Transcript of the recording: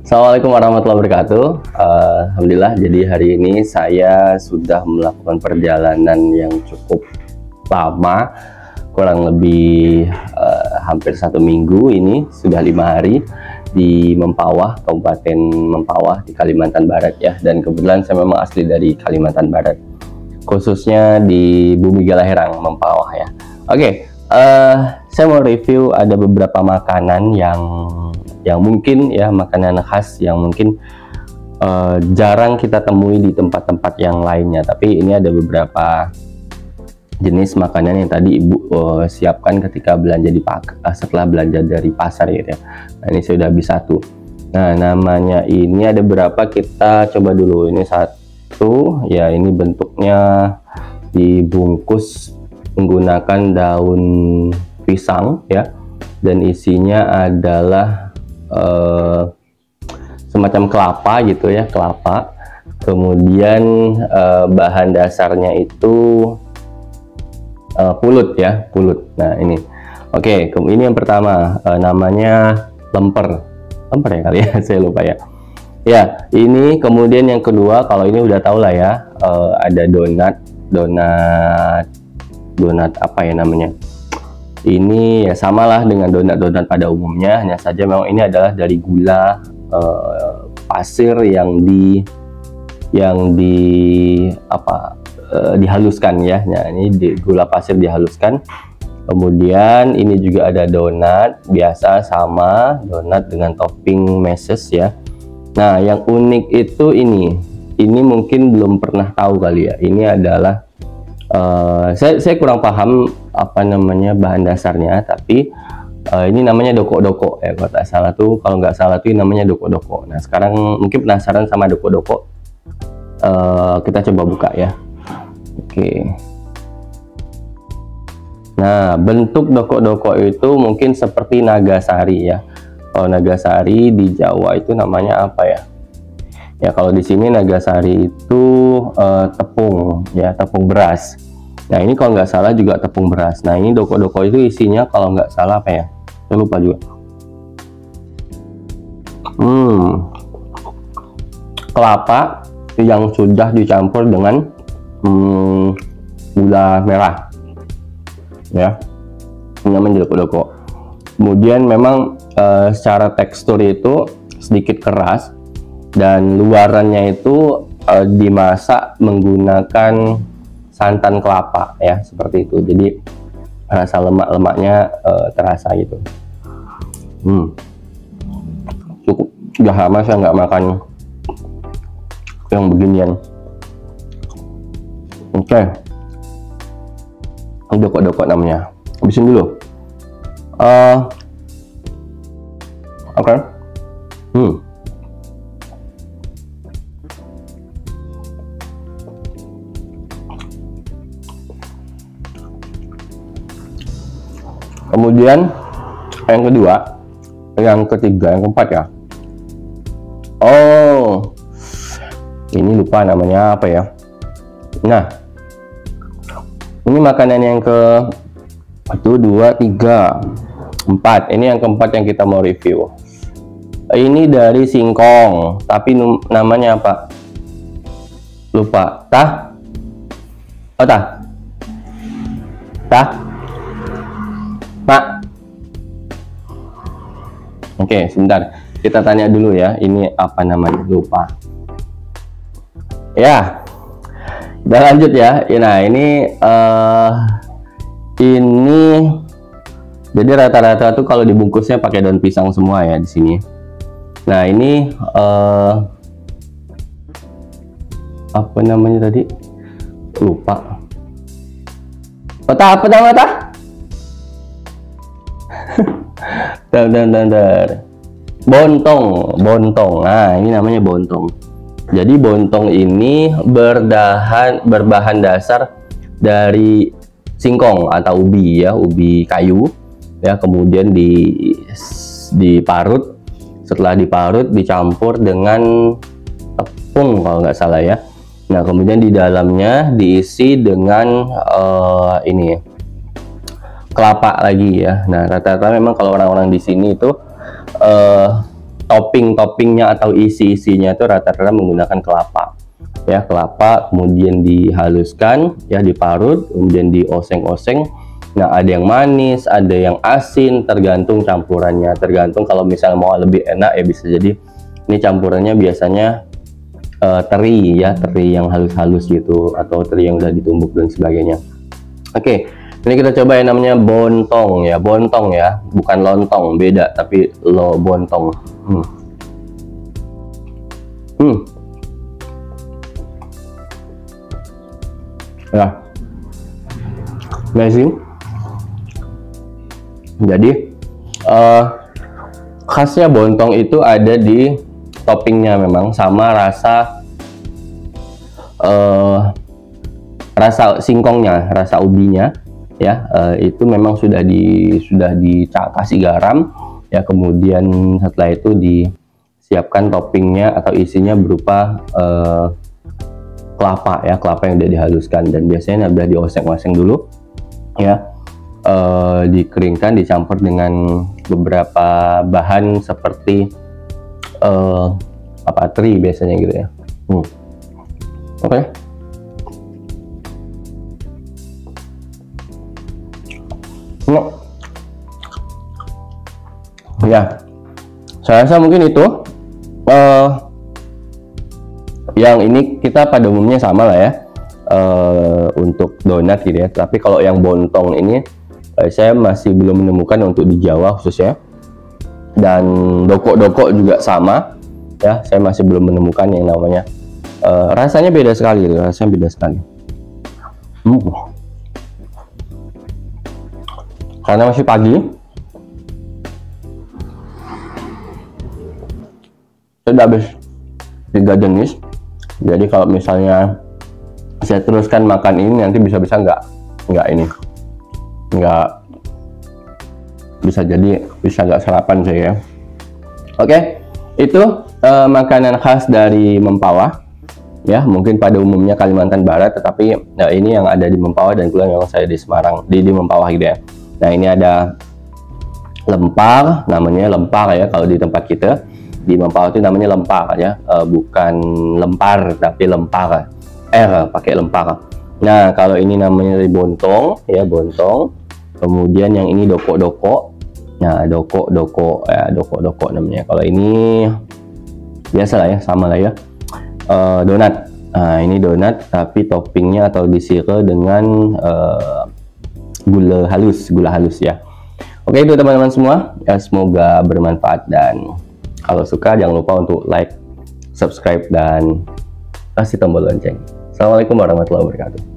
Assalamualaikum warahmatullahi wabarakatuh. Alhamdulillah, jadi hari ini saya sudah melakukan perjalanan yang cukup lama, kurang lebih hampir 1 minggu. Ini sudah 5 hari di Mempawah, Kabupaten Mempawah di Kalimantan Barat ya. Dan kebetulan saya memang asli dari Kalimantan Barat, khususnya di Bumi Galaherang, Mempawah ya. Oke, saya mau review ada beberapa makanan yang mungkin ya, makanan khas yang mungkin jarang kita temui di tempat-tempat yang lainnya. Tapi ini ada beberapa jenis makanan yang tadi ibu siapkan ketika belanja setelah belanja dari pasar gitu ya. Nah, ini saya udah habis satu. Nah, namanya ini ada berapa, kita coba dulu. Ini satu ya, ini bentuknya dibungkus menggunakan daun pisang ya, dan isinya adalah semacam kelapa gitu ya, kelapa. Kemudian bahan dasarnya itu pulut ya, pulut. Nah ini, oke, ini yang pertama, namanya lemper ya kali ya, saya lupa ya. Ya, ini kemudian yang kedua, kalau ini udah tau lah ya, ada donat apa ya namanya. Ini ya samalah dengan donat-donat pada umumnya, hanya saja memang ini adalah dari gula pasir yang dihaluskan ya. Nah, ini gula pasir dihaluskan. Kemudian ini juga ada donat biasa, sama donat dengan topping meses ya. Nah, yang unik itu ini mungkin belum pernah tahu kali ya. Ini adalah saya kurang paham apa namanya bahan dasarnya, tapi ini namanya doko-doko ya, kalau nggak salah tuh namanya doko-doko. Nah, sekarang mungkin penasaran sama doko-doko, kita coba buka ya. Oke. Nah, bentuk doko-doko itu mungkin seperti nagasari ya. Kalau nagasari di Jawa itu namanya apa ya? Ya, kalau di sini nagasari itu tepung ya, tepung beras. Nah, ini kalau nggak salah juga tepung beras. Nah, ini doko-doko itu isinya kalau nggak salah apa ya? Saya lupa juga. Kelapa yang sudah dicampur dengan gula merah. Ya, ini namanya doko-doko. Kemudian memang secara tekstur itu sedikit keras, dan luarannya itu dimasak menggunakan santan kelapa ya, seperti itu. Jadi rasa lemak-lemaknya terasa gitu. Cukup, udah lama saya nggak makan yang beginian. Oke, doko-doko namanya. Habisin dulu. Oke. Kemudian yang kedua, yang ketiga, yang keempat ya. Oh, ini lupa namanya apa ya. Nah, ini makanan yang ke 1, 2, 3, 4. Ini yang keempat yang kita mau review. Ini dari singkong, tapi namanya apa? Lupa. Tah? Oh, tah? Pak. Oke, sebentar. Kita tanya dulu ya. Ini apa namanya? Lupa. Ya. Kita lanjut ya. Nah, ini jadi rata-rata tuh kalau dibungkusnya pakai daun pisang semua ya di sini. Nah, ini apa namanya tadi? Lupa. Apa namanya? Bontong. Nah, ini namanya bontong. Jadi bontong ini berbahan dasar dari singkong atau ubi ya, ubi kayu ya. Kemudian diparut. Setelah diparut dicampur dengan tepung kalau nggak salah ya. Nah, kemudian di dalamnya diisi dengan ini kelapa lagi ya. Nah, rata-rata memang kalau orang-orang di sini itu toppingnya atau isi-isinya itu rata-rata menggunakan kelapa. Ya, kelapa kemudian dihaluskan, ya diparut, kemudian dioseng-oseng. Nah, ada yang manis, ada yang asin, tergantung campurannya. Tergantung kalau misalnya mau lebih enak ya bisa jadi ini campurannya biasanya teri ya, teri yang halus-halus gitu atau teri yang udah ditumbuk dan sebagainya. Oke, ini kita coba yang namanya bontong ya, bontong ya, bukan lontong, beda tapi bontong. Ya, amazing. Jadi khasnya bontong itu ada di toppingnya memang, sama rasa rasa singkongnya, rasa ubinya ya, itu memang sudah dikasih garam ya, kemudian setelah itu disiapkan toppingnya atau isinya berupa kelapa ya, kelapa yang udah dihaluskan, dan biasanya udah dioseng-oseng dulu ya, dikeringkan, dicampur dengan beberapa bahan seperti teri biasanya gitu ya. Oke. Ya, saya rasa mungkin itu yang ini kita pada umumnya sama lah ya, untuk donat gitu ya. Tapi kalau yang bontong ini saya masih belum menemukan untuk di Jawa khususnya, dan doko-doko juga sama ya, saya masih belum menemukan yang namanya. Rasanya beda sekali gitu, rasanya beda sekali. Karena masih pagi, saya udah habis 3 jenis. Jadi kalau misalnya saya teruskan makan ini nanti bisa-bisa nggak sarapan saya ya. Oke, itu makanan khas dari Mempawah ya, mungkin pada umumnya Kalimantan Barat, tetapi ini yang ada di Mempawah, dan kebetulan memang saya di Semarang, di Mempawah gitu ya. Nah, ini ada lempar, namanya lempar ya kalau di tempat kita. Di Mempawah itu namanya lempar ya, bukan lempar tapi lempar, pakai lempar. Nah, kalau ini namanya bontong ya, bontong. Kemudian yang ini doko-doko. Nah, doko-doko namanya. Kalau ini biasa lah ya, sama lah ya. Donat. Nah, ini donat tapi toppingnya atau disirkel dengan gula halus ya. Oke, itu teman-teman semua ya, semoga bermanfaat, dan kalau suka jangan lupa untuk like, subscribe, dan kasih tombol lonceng. Assalamualaikum warahmatullahi wabarakatuh.